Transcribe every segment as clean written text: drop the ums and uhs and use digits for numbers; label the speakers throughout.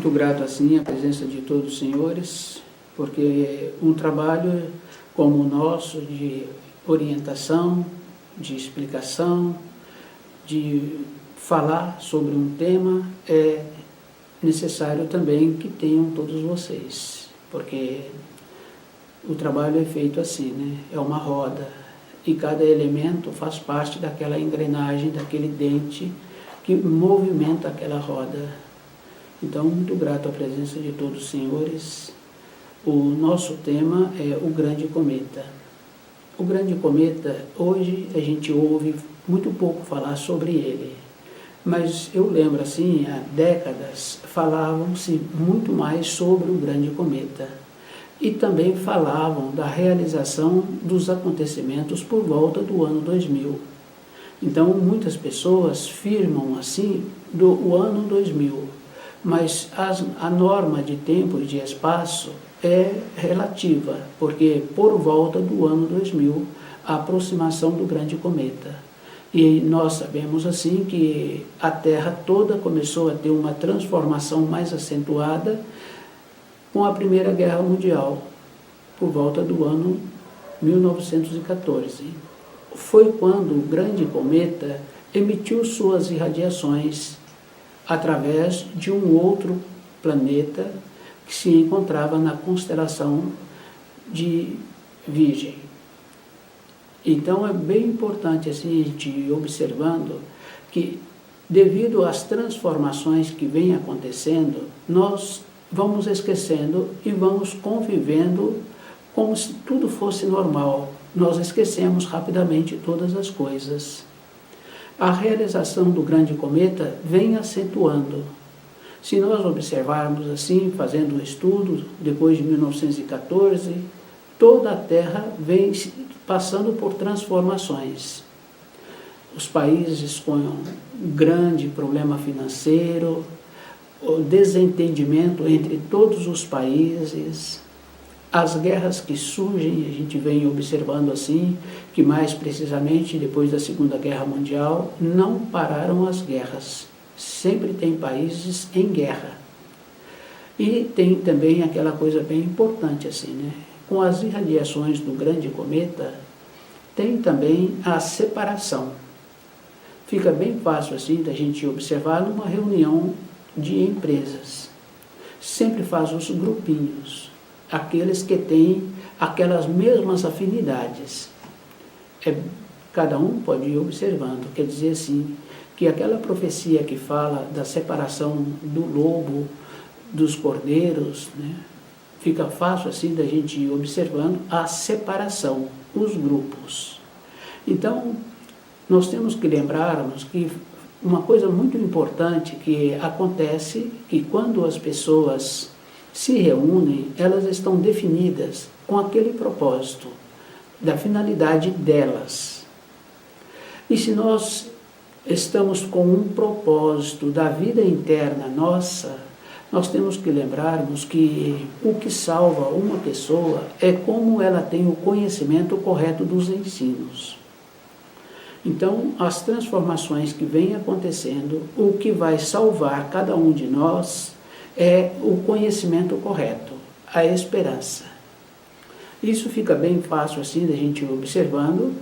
Speaker 1: muito grato assim à presença de todos os senhores, porque um trabalho como o nosso de orientação, de explicação, de falar sobre um tema é necessário também que tenham todos vocês, porque o trabalho é feito assim, né? É uma roda e cada elemento faz parte daquela engrenagem, daquele dente que movimenta aquela roda. Então, muito grato à presença de todos os senhores. O nosso tema é o Grande Cometa. O Grande Cometa, hoje a gente ouve muito pouco falar sobre ele, mas eu lembro assim, há décadas falavam-se muito mais sobre o Grande Cometa e também falavam da realização dos acontecimentos por volta do ano 2000. Então, muitas pessoas firmam assim o ano 2000, mas a norma de tempo e de espaço é relativa, porque por volta do ano 2000, a aproximação do Grande Cometa. E nós sabemos assim que a Terra toda começou a ter uma transformação mais acentuada com a Primeira Guerra Mundial, por volta do ano 1914. Foi quando o Grande Cometa emitiu suas irradiações através de um outro planeta que se encontrava na constelação de Virgem. Então é bem importante assim, a gente ir observando que, devido às transformações que vêm acontecendo, nós vamos esquecendo e vamos convivendo como se tudo fosse normal. Nós esquecemos rapidamente todas as coisas. A realização do Grande Cometa vem acentuando. Se nós observarmos assim, fazendo o estudo, depois de 1914, toda a Terra vem passando por transformações. Os países com um grande problema financeiro, o desentendimento entre todos os países, as guerras que surgem, a gente vem observando assim, que mais precisamente depois da Segunda Guerra Mundial, não pararam as guerras. Sempre tem países em guerra. E tem também aquela coisa bem importante assim, né? Com as irradiações do Grande Cometa, tem também a separação. Fica bem fácil assim da gente observar numa reunião de empresas. Sempre faz os grupinhos, aqueles que têm aquelas mesmas afinidades. Cada um pode ir observando, quer dizer assim, que aquela profecia que fala da separação do lobo, dos cordeiros, né? Fica fácil assim da gente ir observando a separação, os grupos. Então, nós temos que lembrarmos que uma coisa muito importante que acontece, que quando as pessoas se reúnem, elas estão definidas com aquele propósito, da finalidade delas. E se nós estamos com um propósito da vida interna nossa, nós temos que lembrarmos que o que salva uma pessoa é como ela tem o conhecimento correto dos ensinos. Então, as transformações que vêm acontecendo, o que vai salvar cada um de nós é o conhecimento correto, a esperança. Isso fica bem fácil assim da gente ir observando.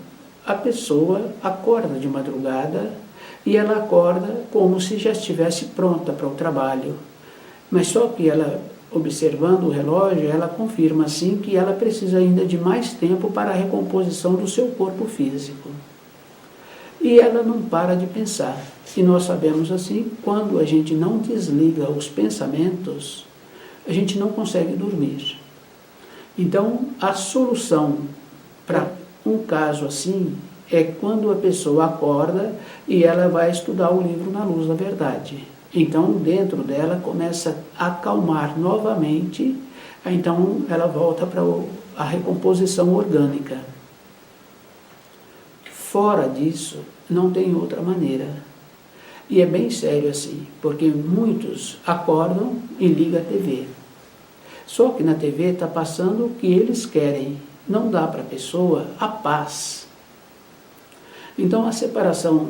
Speaker 1: A pessoa acorda de madrugada e ela acorda como se já estivesse pronta para o trabalho. Mas só que ela, observando o relógio, ela confirma assim que ela precisa ainda de mais tempo para a recomposição do seu corpo físico. E ela não para de pensar. E nós sabemos assim, quando a gente não desliga os pensamentos, a gente não consegue dormir. Então, a solução para um caso assim é quando a pessoa acorda e ela vai estudar o livro Na Luz da Verdade. Então, dentro dela, começa a acalmar novamente, então ela volta para a recomposição orgânica. Fora disso, não tem outra maneira. E é bem sério assim, porque muitos acordam e ligam a TV. Só que na TV está passando o que eles querem, não dá para a pessoa a paz. Então, a separação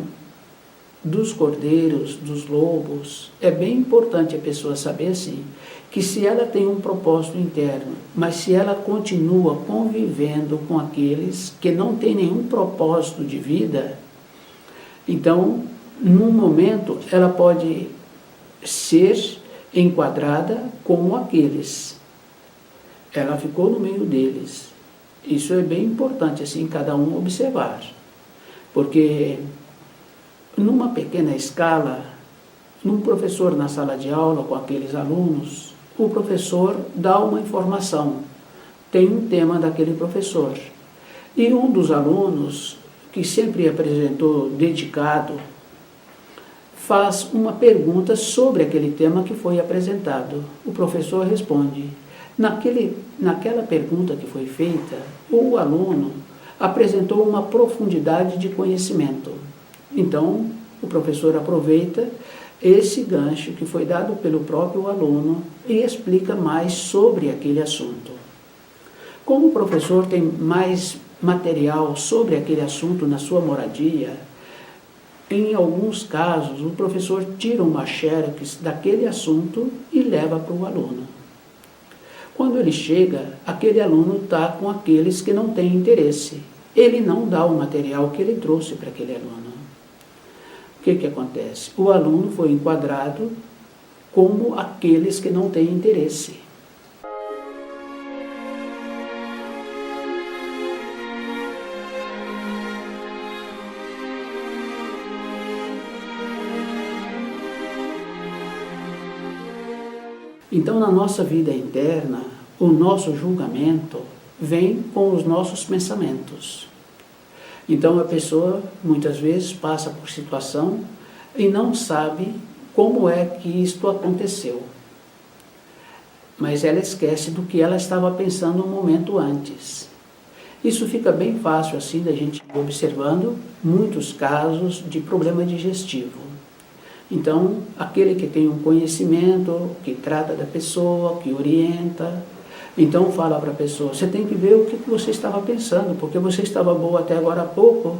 Speaker 1: dos cordeiros, dos lobos, é bem importante a pessoa saber assim, que se ela tem um propósito interno, mas se ela continua convivendo com aqueles que não têm nenhum propósito de vida, então, num momento, ela pode ser enquadrada como aqueles. Ela ficou no meio deles. Isso é bem importante, assim, cada um observar. Porque, numa pequena escala, num professor na sala de aula com aqueles alunos, o professor dá uma informação, tem um tema daquele professor. E um dos alunos, que sempre apresentou dedicado, faz uma pergunta sobre aquele tema que foi apresentado. O professor responde. Naquela pergunta que foi feita, o aluno apresentou uma profundidade de conhecimento. Então, o professor aproveita esse gancho que foi dado pelo próprio aluno e explica mais sobre aquele assunto. Como o professor tem mais material sobre aquele assunto na sua moradia, em alguns casos o professor tira uma xerox daquele assunto e leva para o aluno. Quando ele chega, aquele aluno está com aqueles que não têm interesse. Ele não dá o material que ele trouxe para aquele aluno. O que acontece? O aluno foi enquadrado como aqueles que não têm interesse. Então, na nossa vida interna, o nosso julgamento vem com os nossos pensamentos. Então, a pessoa, muitas vezes, passa por situação e não sabe como é que isto aconteceu. Mas ela esquece do que ela estava pensando um momento antes. Isso fica bem fácil, assim, da gente ir observando muitos casos de problema digestivo. Então, aquele que tem um conhecimento, que trata da pessoa, que orienta, então fala para a pessoa, você tem que ver o que você estava pensando, porque você estava boa até agora há pouco.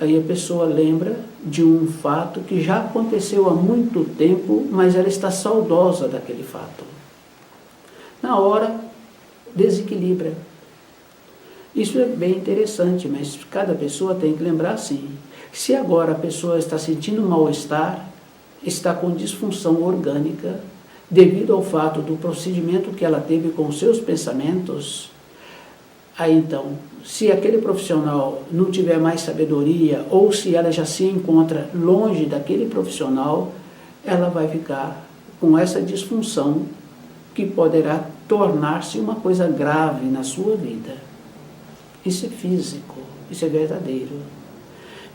Speaker 1: Aí a pessoa lembra de um fato que já aconteceu há muito tempo, mas ela está saudosa daquele fato. Na hora, desequilibra. Isso é bem interessante, mas cada pessoa tem que lembrar assim. Se agora a pessoa está sentindo mal-estar, está com disfunção orgânica, devido ao fato do procedimento que ela teve com os seus pensamentos, aí então, se aquele profissional não tiver mais sabedoria, ou se ela já se encontra longe daquele profissional, ela vai ficar com essa disfunção que poderá tornar-se uma coisa grave na sua vida. Isso é físico, isso é verdadeiro.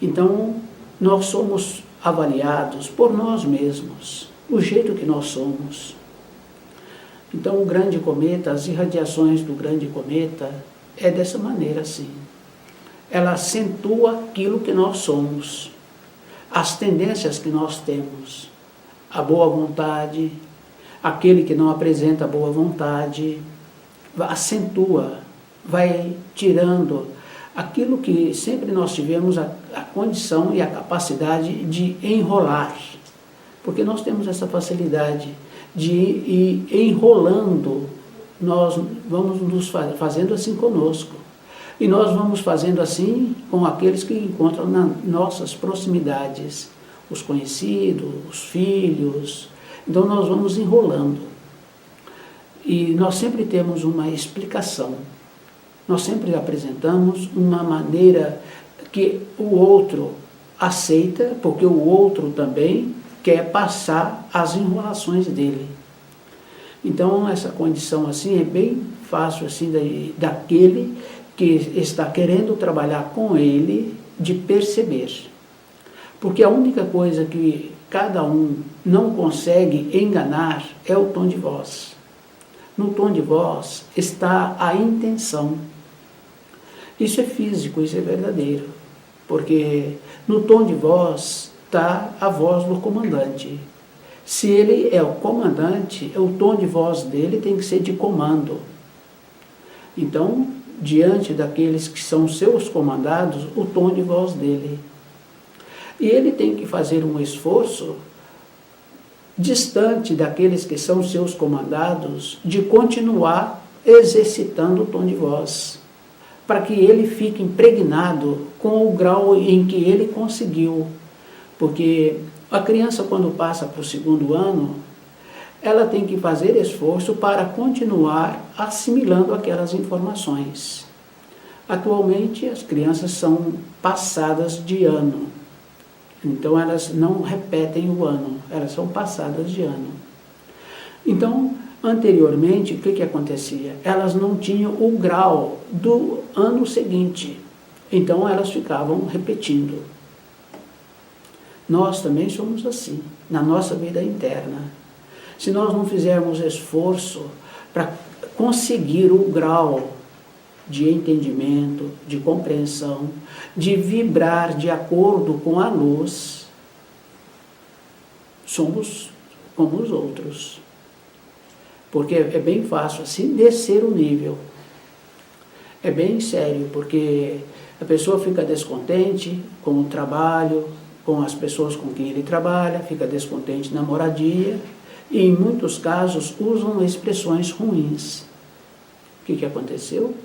Speaker 1: Então, nós somos avaliados por nós mesmos, o jeito que nós somos. Então, o grande cometa, as irradiações do grande cometa, é dessa maneira assim. Ela acentua aquilo que nós somos, as tendências que nós temos, a boa vontade, aquele que não apresenta boa vontade, acentua, vai tirando aquilo que sempre nós tivemos a condição e a capacidade de enrolar, porque nós temos essa facilidade de ir enrolando, nós vamos nos fazendo assim conosco, e nós vamos fazendo assim com aqueles que encontram nas nossas proximidades, os conhecidos, os filhos, então nós vamos enrolando, e nós sempre temos uma explicação. Nós sempre apresentamos uma maneira que o outro aceita, porque o outro também quer passar as enrolações dele. Então, essa condição assim é bem fácil assim daquele que está querendo trabalhar com ele de perceber. Porque a única coisa que cada um não consegue enganar é o tom de voz. No tom de voz está a intenção. Isso é físico, isso é verdadeiro, porque no tom de voz está a voz do comandante. Se ele é o comandante, o tom de voz dele tem que ser de comando. Então, diante daqueles que são seus comandados, o tom de voz dele. E ele tem que fazer um esforço distante daqueles que são seus comandados, de continuar exercitando o tom de voz, para que ele fique impregnado com o grau em que ele conseguiu. Porque a criança, quando passa para o 2º ano, ela tem que fazer esforço para continuar assimilando aquelas informações. Atualmente, as crianças são passadas de ano. Então, elas não repetem o ano, elas são passadas de ano. Então, anteriormente, o que acontecia? Elas não tinham o grau do ano seguinte. Então, elas ficavam repetindo. Nós também somos assim, na nossa vida interna. Se nós não fizermos esforço para conseguir o grau de entendimento, de compreensão, de vibrar de acordo com a luz, somos como os outros. Porque é bem fácil assim descer o nível. É bem sério, porque a pessoa fica descontente com o trabalho, com as pessoas com quem ele trabalha, fica descontente na moradia, e em muitos casos usam expressões ruins. O que aconteceu?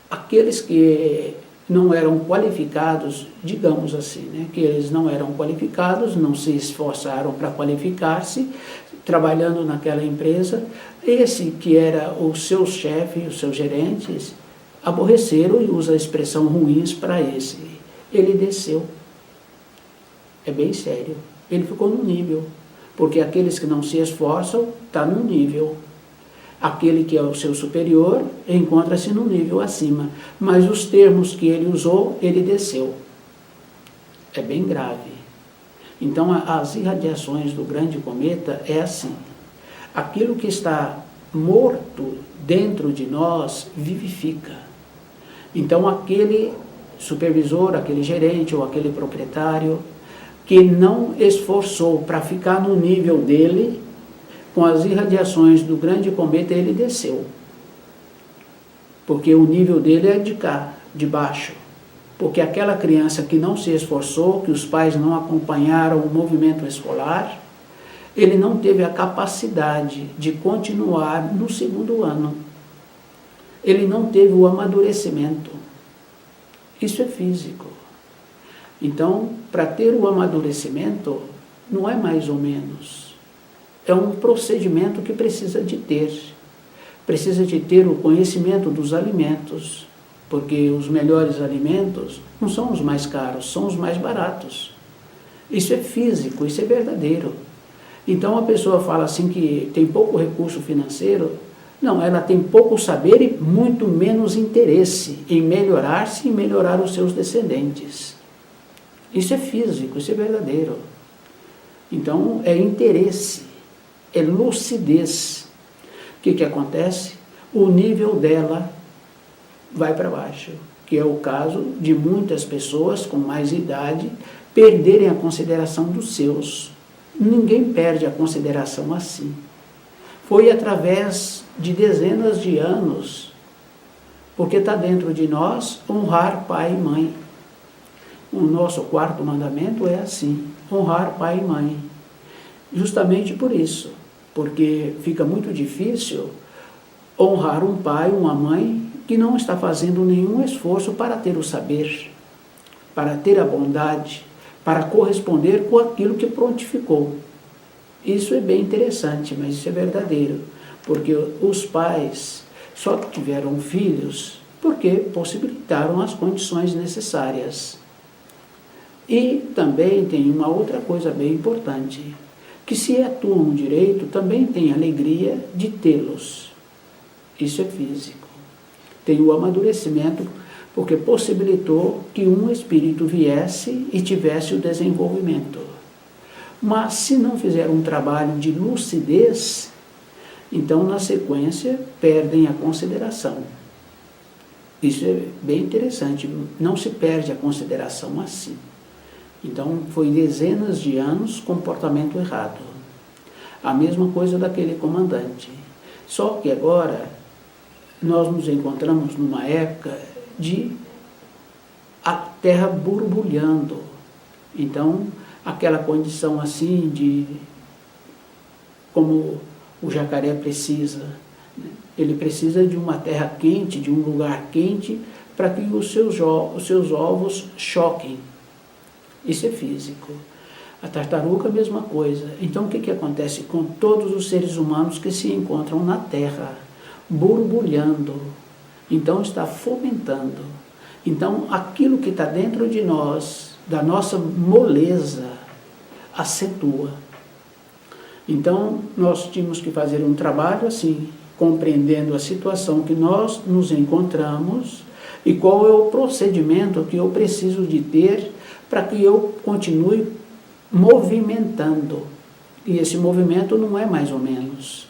Speaker 1: Aqueles que não eram qualificados, digamos assim, né, que eles não eram qualificados, não se esforçaram para qualificar-se, trabalhando naquela empresa, esse que era o seu chefe, os seus gerentes, aborreceram e usa a expressão ruins para esse. Ele desceu. É bem sério. Ele ficou no nível, porque aqueles que não se esforçam, está no nível. Aquele que é o seu superior encontra-se no nível acima, mas os termos que ele usou, ele desceu. É bem grave. Então, as irradiações do grande cometa é assim. Aquilo que está morto dentro de nós vivifica. Então, aquele supervisor, aquele gerente ou aquele proprietário que não esforçou para ficar no nível dele, com as irradiações do grande cometa, ele desceu. Porque o nível dele é de cá, de baixo. Porque aquela criança que não se esforçou, que os pais não acompanharam o movimento escolar, ele não teve a capacidade de continuar no 2º ano. Ele não teve o amadurecimento. Isso é físico. Então, para ter o amadurecimento, não é mais ou menos. É um procedimento que precisa de ter. Precisa de ter o conhecimento dos alimentos, porque os melhores alimentos não são os mais caros, são os mais baratos. Isso é físico, isso é verdadeiro. Então a pessoa fala assim que tem pouco recurso financeiro. Não, ela tem pouco saber e muito menos interesse em melhorar-se e melhorar os seus descendentes. Isso é físico, isso é verdadeiro. Então é interesse. É lucidez. O que acontece? O nível dela vai para baixo, que é o caso de muitas pessoas com mais idade perderem a consideração dos seus. Ninguém perde a consideração assim. Foi através de dezenas de anos, porque está dentro de nós honrar pai e mãe. O nosso 4º mandamento é assim, honrar pai e mãe. Justamente por isso, porque fica muito difícil honrar um pai, uma mãe, que não está fazendo nenhum esforço para ter o saber, para ter a bondade, para corresponder com aquilo que prontificou. Isso é bem interessante, mas isso é verdadeiro, porque os pais só tiveram filhos porque possibilitaram as condições necessárias. E também tem uma outra coisa bem importante, que se atuam direito, também tem alegria de tê-los. Isso é físico. Tem o amadurecimento, porque possibilitou que um espírito viesse e tivesse o desenvolvimento. Mas se não fizer um trabalho de lucidez, então na sequência perdem a consideração. Isso é bem interessante, não se perde a consideração assim. Então, foi dezenas de anos comportamento errado. A mesma coisa daquele comandante. Só que agora, nós nos encontramos numa época de a terra borbulhando. Então, aquela condição assim de como o jacaré precisa, né? Ele precisa de uma terra quente, de um lugar quente, para que os seus ovos choquem. Isso é físico. A tartaruga, a mesma coisa. Então, o que acontece com todos os seres humanos que se encontram na Terra? Borbulhando. Então, está fomentando. Então, aquilo que está dentro de nós, da nossa moleza, acentua. Então, nós tínhamos que fazer um trabalho assim, compreendendo a situação que nós nos encontramos e qual é o procedimento que eu preciso de ter para que eu continue movimentando. E esse movimento não é mais ou menos,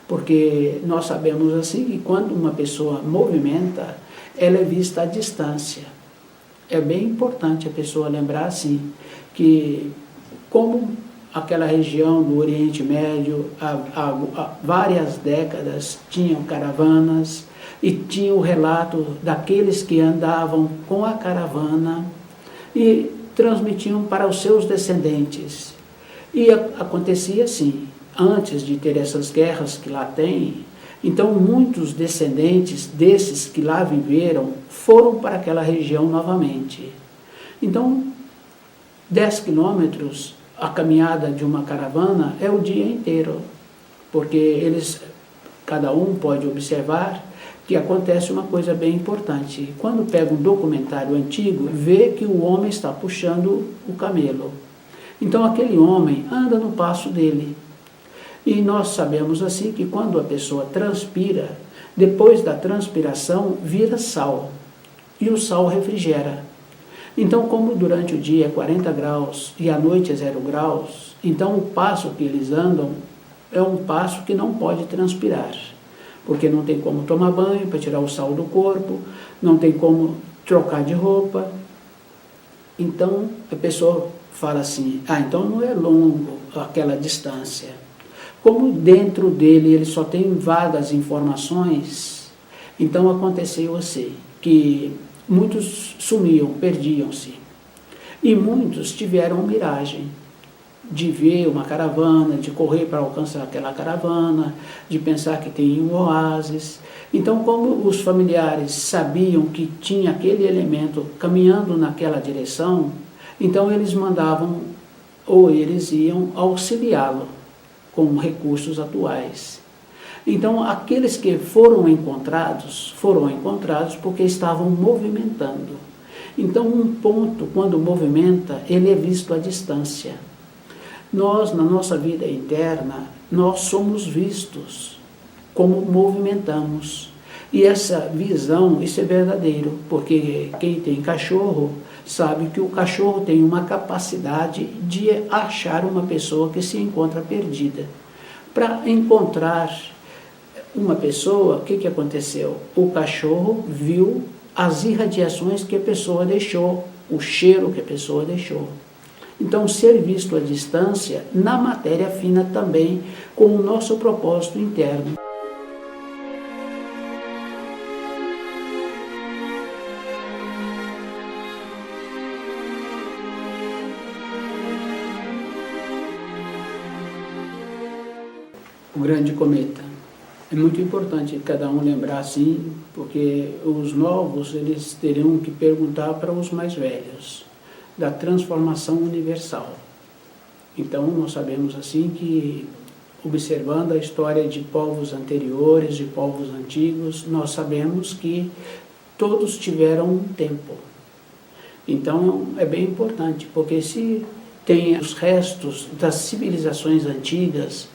Speaker 1: porque nós sabemos assim que quando uma pessoa movimenta, ela é vista à distância. É bem importante a pessoa lembrar assim, que como aquela região do Oriente Médio, há várias décadas, tinham caravanas e tinha o relato daqueles que andavam com a caravana e transmitiam para os seus descendentes. E acontecia assim, antes de ter essas guerras que lá tem, então muitos descendentes desses que lá viveram foram para aquela região novamente. Então, 10 quilômetros, a caminhada de uma caravana é o dia inteiro, porque cada um pode observar que acontece uma coisa bem importante. Quando pega um documentário antigo, vê que o homem está puxando o camelo. Então aquele homem anda no passo dele. E nós sabemos assim que quando a pessoa transpira, depois da transpiração vira sal. E o sal refrigera. Então, como durante o dia é 40 graus e à noite é 0 graus, então o passo que eles andam é um passo que não pode transpirar, porque não tem como tomar banho para tirar o sal do corpo, não tem como trocar de roupa. Então, a pessoa fala assim, então não é longo aquela distância. Como dentro dele ele só tem vagas informações, então aconteceu assim, que muitos sumiam, perdiam-se. E muitos tiveram miragem de ver uma caravana, de correr para alcançar aquela caravana, de pensar que tem um oásis. Então, como os familiares sabiam que tinha aquele elemento caminhando naquela direção, então eles mandavam, ou eles iam auxiliá-lo com recursos atuais. Então, aqueles que foram encontrados porque estavam movimentando. Então, um ponto, quando movimenta, ele é visto à distância. Nós, na nossa vida interna, nós somos vistos como movimentamos. E essa visão, isso é verdadeiro, porque quem tem cachorro sabe que o cachorro tem uma capacidade de achar uma pessoa que se encontra perdida. Para encontrar uma pessoa, o que aconteceu? O cachorro viu as irradiações que a pessoa deixou, o cheiro que a pessoa deixou. Então, ser visto à distância, na matéria fina também, com o nosso propósito interno. O grande cometa. É muito importante cada um lembrar assim, porque os novos eles teriam que perguntar para os mais velhos da transformação universal. Então nós sabemos assim que, observando a história de povos anteriores, de povos antigos, nós sabemos que todos tiveram um tempo. Então é bem importante, porque se tem os restos das civilizações antigas,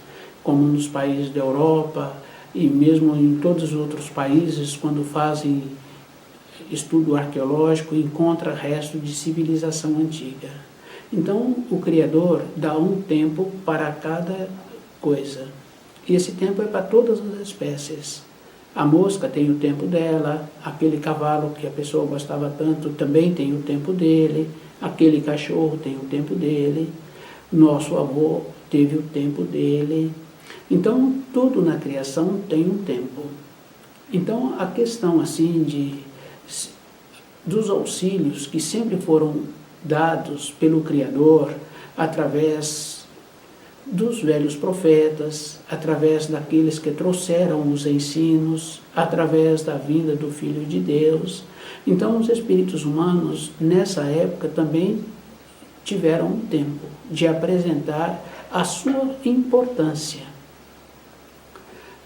Speaker 1: como nos países da Europa, e mesmo em todos os outros países, quando fazem estudo arqueológico, encontra resto de civilização antiga. Então, o Criador dá um tempo para cada coisa. E esse tempo é para todas as espécies. A mosca tem o tempo dela, aquele cavalo que a pessoa gostava tanto também tem o tempo dele, aquele cachorro tem o tempo dele, nosso avô teve o tempo dele. Então, tudo na criação tem um tempo. Então, a questão assim dos auxílios que sempre foram dados pelo Criador através dos velhos profetas, através daqueles que trouxeram os ensinos, através da vinda do Filho de Deus. Então, os espíritos humanos, nessa época, também tiveram um tempo de apresentar a sua importância.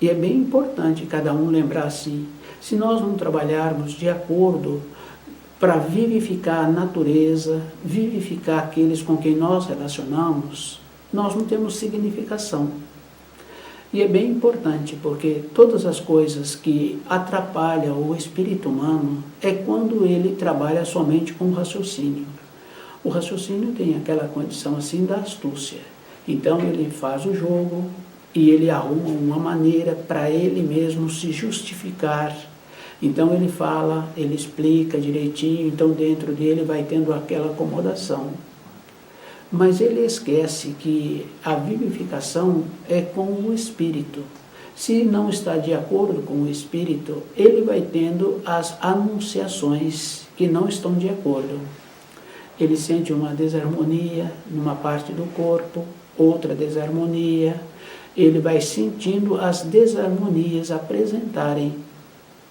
Speaker 1: E é bem importante cada um lembrar assim, se nós não trabalharmos de acordo para vivificar a natureza, vivificar aqueles com quem nós relacionamos, nós não temos significação. E é bem importante, porque todas as coisas que atrapalham o espírito humano é quando ele trabalha somente com o raciocínio. O raciocínio tem aquela condição assim da astúcia. Então ele faz o jogo e ele arruma uma maneira para ele mesmo se justificar. Então ele fala, ele explica direitinho, então dentro dele vai tendo aquela acomodação. Mas ele esquece que a vivificação é com o espírito. Se não está de acordo com o espírito, ele vai tendo as anunciações que não estão de acordo. Ele sente uma desarmonia numa parte do corpo, outra desarmonia. Ele vai sentindo as desarmonias apresentarem,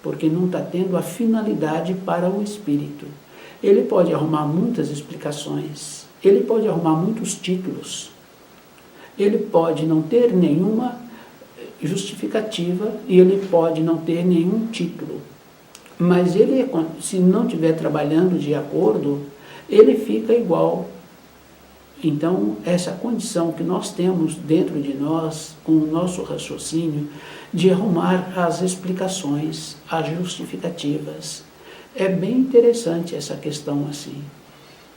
Speaker 1: porque não está tendo a finalidade para o espírito. Ele pode arrumar muitas explicações, ele pode arrumar muitos títulos, ele pode não ter nenhuma justificativa e ele pode não ter nenhum título. Mas ele, se não estiver trabalhando de acordo, ele fica igual. Então, essa condição que nós temos dentro de nós, com o nosso raciocínio, de arrumar as explicações, as justificativas. É bem interessante essa questão assim,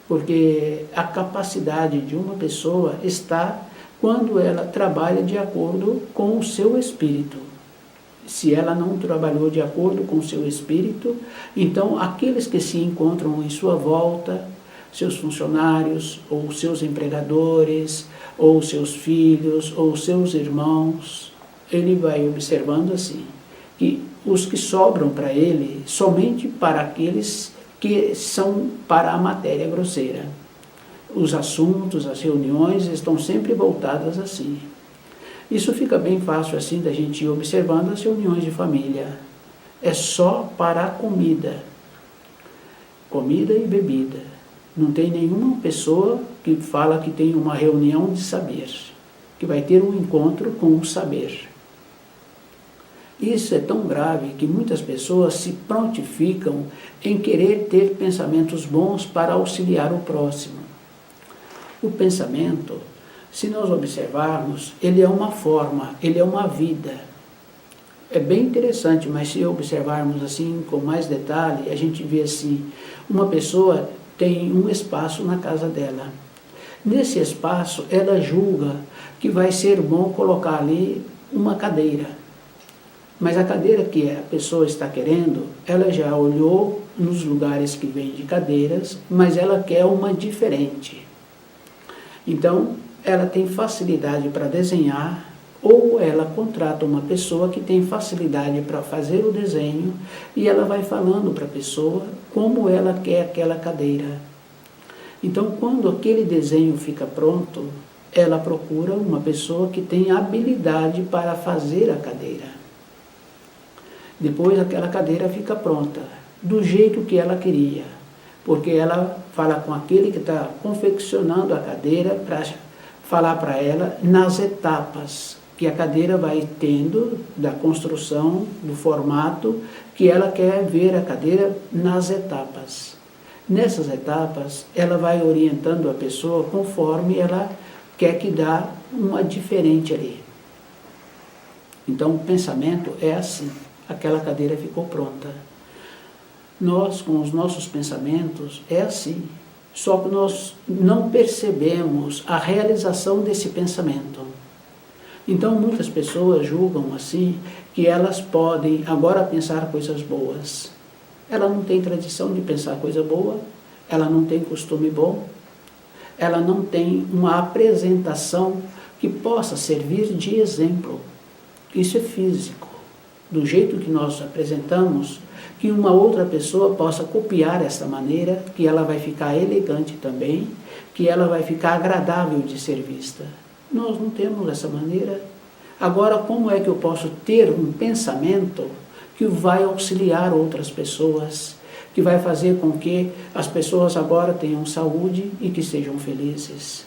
Speaker 1: porque a capacidade de uma pessoa está quando ela trabalha de acordo com o seu espírito. Se ela não trabalhou de acordo com o seu espírito, então aqueles que se encontram em sua volta, seus funcionários, ou seus empregadores, ou seus filhos, ou seus irmãos, ele vai observando assim, que os que sobram para ele, somente para aqueles que são para a matéria grosseira. Os assuntos, as reuniões estão sempre voltadas assim. Isso fica bem fácil assim da gente ir observando as reuniões de família. É só para a comida. Comida e bebida. Não tem nenhuma pessoa que fala que tem uma reunião de saber, que vai ter um encontro com o saber. Isso é tão grave que muitas pessoas se prontificam em querer ter pensamentos bons para auxiliar o próximo. O pensamento, se nós observarmos, ele é uma forma, ele é uma vida. É bem interessante, mas se observarmos assim com mais detalhe, a gente vê assim, uma pessoa tem um espaço na casa dela. Nesse espaço, ela julga que vai ser bom colocar ali uma cadeira. Mas a cadeira que a pessoa está querendo, ela já olhou nos lugares que vende cadeiras, mas ela quer uma diferente. Então, ela tem facilidade para desenhar, ou ela contrata uma pessoa que tem facilidade para fazer o desenho, e ela vai falando para a pessoa como ela quer aquela cadeira. Então, quando aquele desenho fica pronto, ela procura uma pessoa que tem habilidade para fazer a cadeira. Depois aquela cadeira fica pronta, do jeito que ela queria, porque ela fala com aquele que está confeccionando a cadeira para falar para ela nas etapas que a cadeira vai tendo da construção, do formato, que ela quer ver a cadeira nas etapas. Nessas etapas, ela vai orientando a pessoa conforme ela quer que dá uma diferente ali. Então, o pensamento é assim. Aquela cadeira ficou pronta. Nós, com os nossos pensamentos, é assim. Só que nós não percebemos a realização desse pensamento. Então, muitas pessoas julgam assim, que elas podem agora pensar coisas boas. Ela não tem tradição de pensar coisa boa, ela não tem costume bom, ela não tem uma apresentação que possa servir de exemplo. Isso é físico. Do jeito que nós apresentamos, que uma outra pessoa possa copiar esta maneira, que ela vai ficar elegante também, que ela vai ficar agradável de ser vista. Nós não temos essa maneira. Agora, como é que eu posso ter um pensamento que vai auxiliar outras pessoas, que vai fazer com que as pessoas agora tenham saúde e que sejam felizes?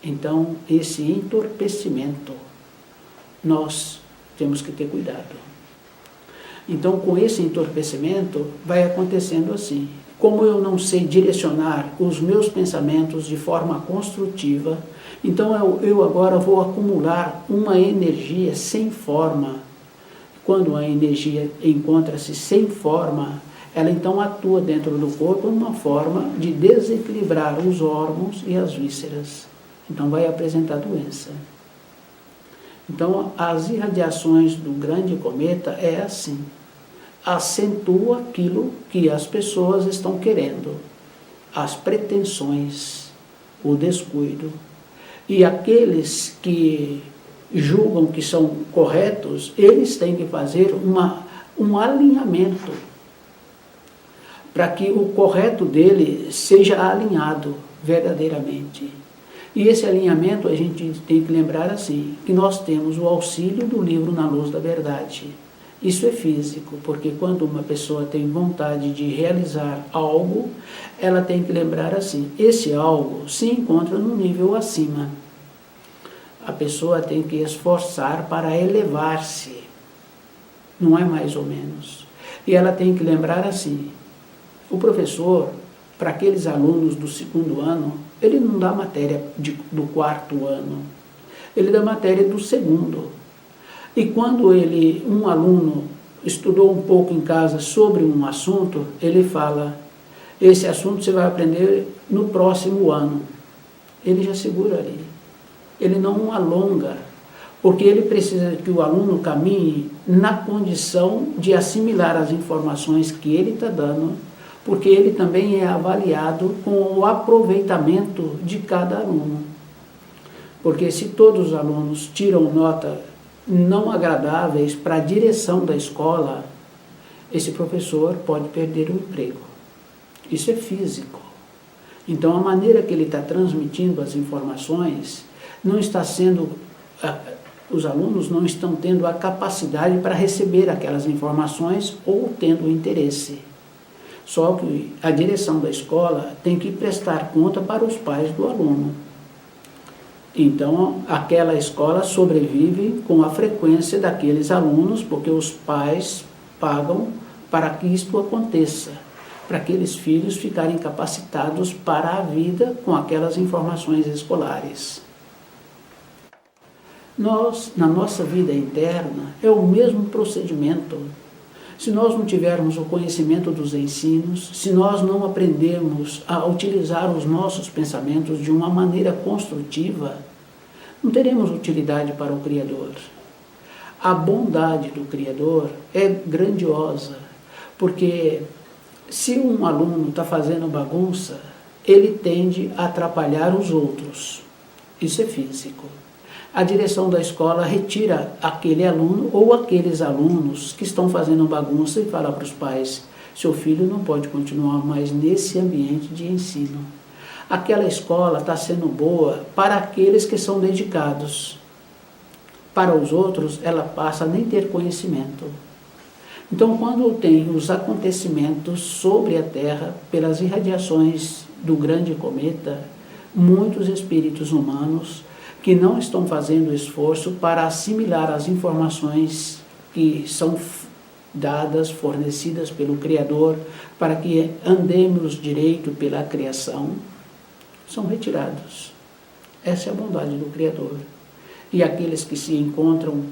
Speaker 1: Então, esse entorpecimento, nós temos que ter cuidado. Então, com esse entorpecimento, vai acontecendo assim. Como eu não sei direcionar os meus pensamentos de forma construtiva, então eu agora vou acumular uma energia sem forma. Quando a energia encontra-se sem forma, ela então atua dentro do corpo uma forma de desequilibrar os órgãos e as vísceras. Então vai apresentar doença. Então as irradiações do grande cometa é assim. Acentua aquilo que as pessoas estão querendo, as pretensões, o descuido. E aqueles que julgam que são corretos, eles têm que fazer um alinhamento para que o correto dele seja alinhado verdadeiramente. E esse alinhamento a gente tem que lembrar assim, que nós temos o auxílio do livro Na Luz da Verdade. Isso é físico, porque quando uma pessoa tem vontade de realizar algo, ela tem que lembrar assim, esse algo se encontra no nível acima. A pessoa tem que esforçar para elevar-se, não é mais ou menos. E ela tem que lembrar assim, o professor, para aqueles alunos do 2º ano, ele não dá matéria do 4º ano, ele dá matéria do 2º. E quando um aluno estudou um pouco em casa sobre um assunto, ele fala, esse assunto você vai aprender no próximo ano. Ele já segura ali. Ele não alonga, porque ele precisa que o aluno caminhe na condição de assimilar as informações que ele está dando, porque ele também é avaliado com o aproveitamento de cada aluno. Porque se todos os alunos tiram nota não agradáveis para a direção da escola, esse professor pode perder o emprego. Isso é físico. Então, a maneira que ele está transmitindo as informações não está sendo... Os alunos não estão tendo a capacidade para receber aquelas informações ou tendo interesse. Só que a direção da escola tem que prestar conta para os pais do aluno. Então, aquela escola sobrevive com a frequência daqueles alunos, porque os pais pagam para que isto aconteça, para aqueles filhos ficarem capacitados para a vida com aquelas informações escolares. Nós, na nossa vida interna, é o mesmo procedimento. Se nós não tivermos o conhecimento dos ensinos, se nós não aprendermos a utilizar os nossos pensamentos de uma maneira construtiva, não teremos utilidade para o Criador. A bondade do Criador é grandiosa, porque se um aluno está fazendo bagunça, ele tende a atrapalhar os outros. Isso é físico. A direção da escola retira aquele aluno ou aqueles alunos que estão fazendo bagunça e fala para os pais, seu filho não pode continuar mais nesse ambiente de ensino. Aquela escola está sendo boa para aqueles que são dedicados. Para os outros, ela passa a nem ter conhecimento. Então, quando tem os acontecimentos sobre a Terra, pelas irradiações do grande cometa, muitos espíritos humanos que não estão fazendo esforço para assimilar as informações que são dadas, fornecidas pelo Criador, para que andemos direito pela criação, são retirados. Essa é a bondade do Criador. E aqueles que se encontram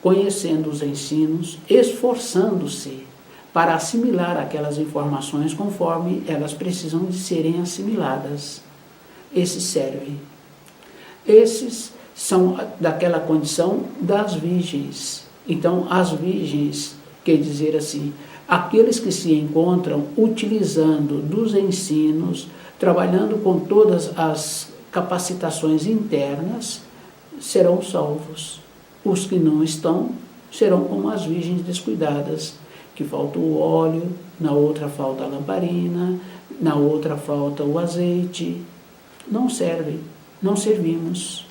Speaker 1: conhecendo os ensinos, esforçando-se para assimilar aquelas informações conforme elas precisam de serem assimiladas, esses servem. Esses são daquela condição das virgens. Então, as virgens, quer dizer assim, Aqueles que se encontram utilizando dos ensinos, trabalhando com todas as capacitações internas, serão salvos. Os que não estão serão como as virgens descuidadas, que falta o óleo, na outra falta a lamparina, na outra falta o azeite. Não serve, não servimos.